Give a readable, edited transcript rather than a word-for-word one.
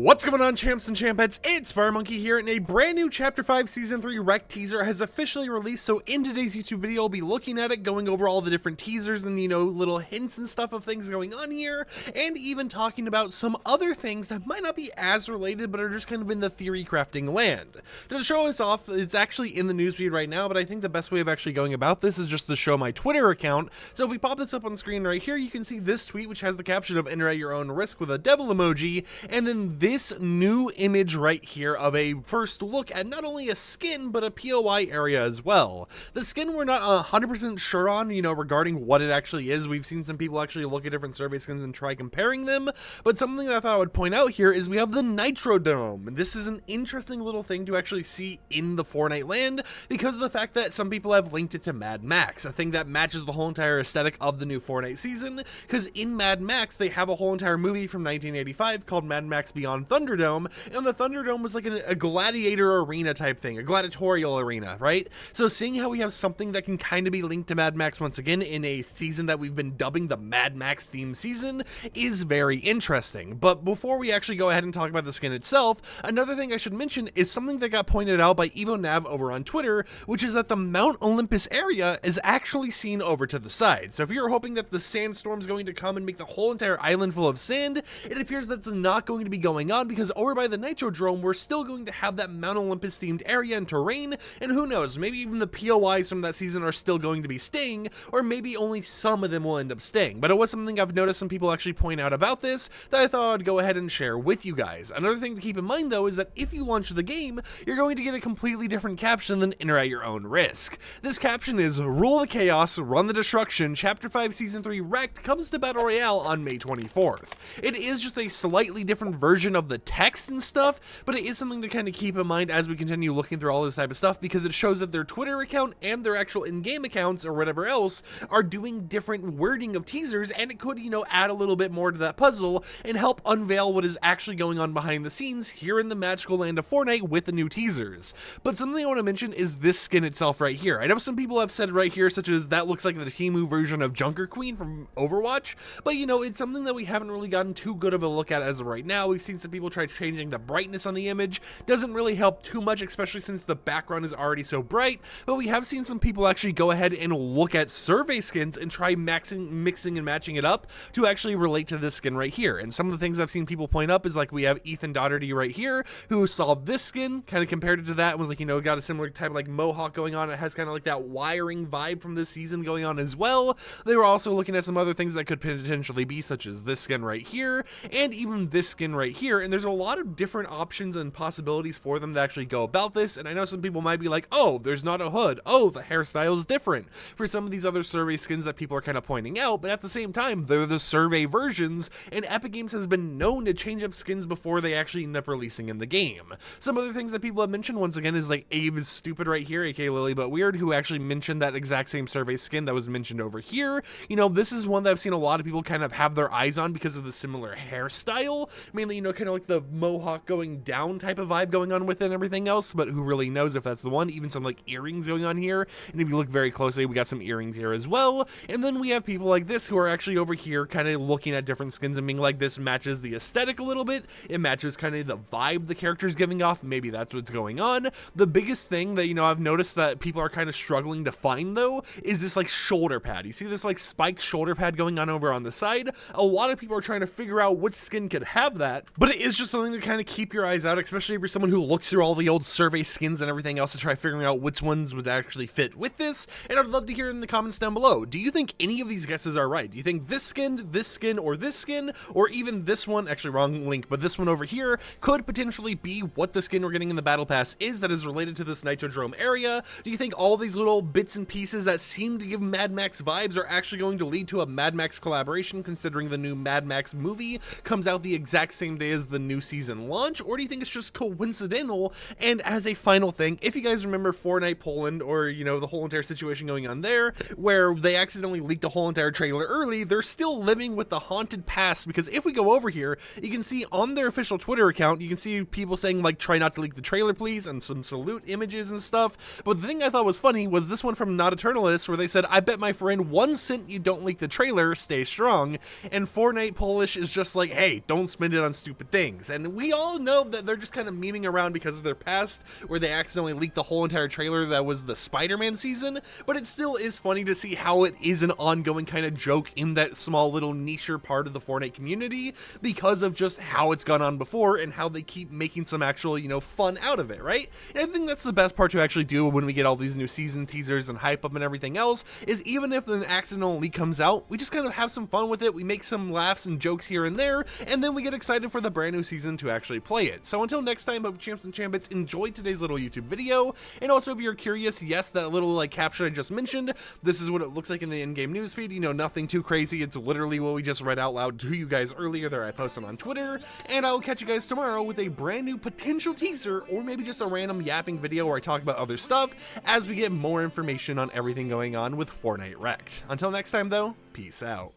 What's going on, champs and champettes? It's FireMonkey here, and a brand new Chapter 5 Season 3 Rec teaser has officially released. So in today's YouTube video, I'll be looking at it, going over all the different teasers and, little hints and stuff of things going on here, and even talking about some other things that might not be as related, but are just kind of in the theory crafting land. To show us off, it's actually in the newsfeed right now, but I think the best way of actually going about this is just to show my Twitter account. So if we pop this up on screen right here, you can see this tweet, which has the caption of "Enter at your own risk" with a devil emoji, and then this new image right here of a first look at not only a skin, but a POI area as well. The skin we're not 100% sure on, regarding what it actually is. We've seen some people actually look at different survey skins and try comparing them, but something that I thought I would point out here is we have the Nitro Drome. This is an interesting little thing to actually see in the Fortnite land because of the fact that some people have linked it to Mad Max, a thing that matches the whole entire aesthetic of the new Fortnite season, because in Mad Max, they have a whole entire movie from 1985 called Mad Max Beyond Thunderdome, and the Thunderdome was like a gladiator arena type thing, a gladiatorial arena, right? So seeing how we have something that can kind of be linked to Mad Max once again in a season that we've been dubbing the Mad Max theme season is very interesting. But before we actually go ahead and talk about the skin itself, another thing I should mention is something that got pointed out by EvoNav over on Twitter, which is that the Mount Olympus area is actually seen over to the side. So if you're hoping that the sandstorm is going to come and make the whole entire island full of sand, it appears that's not going to be going on, because over by the Nitro Drome, we're still going to have that Mount Olympus themed area and terrain, and who knows, maybe even the POIs from that season are still going to be staying, or maybe only some of them will end up staying. But it was something I've noticed some people actually point out about this that I thought I'd go ahead and share with you guys. Another thing to keep in mind though is that if you launch the game, you're going to get a completely different caption than "Enter at your own risk." This caption is "Rule the chaos, run the destruction, Chapter 5 Season 3 Wrecked comes to Battle Royale on May 24th. It is just a slightly different version of the text and stuff, but it is something to kind of keep in mind as we continue looking through all this type of stuff, because it shows that their Twitter account and their actual in-game accounts or whatever else are doing different wording of teasers, and it could, add a little bit more to that puzzle and help unveil what is actually going on behind the scenes here in the magical land of Fortnite with the new teasers. But something I want to mention is this skin itself right here. I know some people have said right here, such as that looks like the Temu version of Junker Queen from Overwatch, but it's something that we haven't really gotten too good of a look at as of right now. We've seen some people try changing the brightness on the image. Doesn't really help too much, especially since the background is already so bright, but we have seen some people actually go ahead and look at survey skins and try mixing and matching it up to actually relate to this skin right here. And some of the things I've seen people point up is like we have Ethan Doherty right here who solved this skin, kind of compared it to that, and was like, got a similar type of like mohawk going on. It has kind of like that wiring vibe from this season going on as well. They were also looking at some other things that could potentially be, such as this skin right here and even this skin right here, and there's a lot of different options and possibilities for them to actually go about this. And I know some people might be like, oh, there's not a hood, oh, the hairstyle is different for some of these other survey skins that people are kind of pointing out, but at the same time, they're the survey versions, and Epic Games has been known to change up skins before they actually end up releasing in the game. Some other things that people have mentioned once again is like Ave is Stupid right here, aka Lily But Weird, who actually mentioned that exact same survey skin that was mentioned over here. This is one that I've seen a lot of people kind of have their eyes on because of the similar hairstyle, mainly, kind of like the mohawk going down type of vibe going on with it and everything else, but who really knows if that's the one. Even some like earrings going on here, and if you look very closely, we got some earrings here as well. And then we have people like this who are actually over here kind of looking at different skins and being like, this matches the aesthetic a little bit, it matches kind of the vibe the character's giving off, maybe that's what's going on. The biggest thing that I've noticed that people are kind of struggling to find though is this like shoulder pad. You see this like spiked shoulder pad going on over on the side. A lot of people are trying to figure out which skin could have that, but it is just something to kind of keep your eyes out, especially if you're someone who looks through all the old survey skins and everything else to try figuring out which ones would actually fit with this. And I'd love to hear in the comments down below, do you think any of these guesses are right? Do you think this skin, or even this one, actually wrong link, but this one over here could potentially be what the skin we're getting in the battle pass is that is related to this Nitro Drome area? Do you think all these little bits and pieces that seem to give Mad Max vibes are actually going to lead to a Mad Max collaboration, considering the new Mad Max movie comes out the exact same day as the new season launch? Or do you think it's just coincidental? And as a final thing, if you guys remember Fortnite Poland, or the whole entire situation going on there where they accidentally leaked a whole entire trailer early, they're still living with the haunted past, because if we go over here, you can see on their official Twitter account, you can see people saying like, try not to leak the trailer please, and some salute images and stuff. But the thing I thought was funny was this one from Not Eternalist, where they said, I bet my friend 1 cent you don't leak the trailer, stay strong. And Fortnite Polish is just like, hey, don't spend it on stupid things. things. And we all know that they're just kind of memeing around because of their past, where they accidentally leaked the whole entire trailer that was the Spider-Man season, but it still is funny to see how it is an ongoing kind of joke in that small little niche part of the Fortnite community because of just how it's gone on before and how they keep making some actual, fun out of it, right? And I think that's the best part to actually do when we get all these new season teasers and hype up and everything else, is even if an accidental leak comes out, we just kind of have some fun with it, we make some laughs and jokes here and there, and then we get excited for the brand new season to actually play it. So until next time, hope champs and chambits enjoyed today's little YouTube video, and also if you're curious, yes, that little caption I just mentioned, this is what it looks like in the in-game newsfeed, nothing too crazy, it's literally what we just read out loud to you guys earlier that I posted on Twitter, and I'll catch you guys tomorrow with a brand new potential teaser, or maybe just a random yapping video where I talk about other stuff as we get more information on everything going on with Fortnite Wrecked. Until next time though, peace out.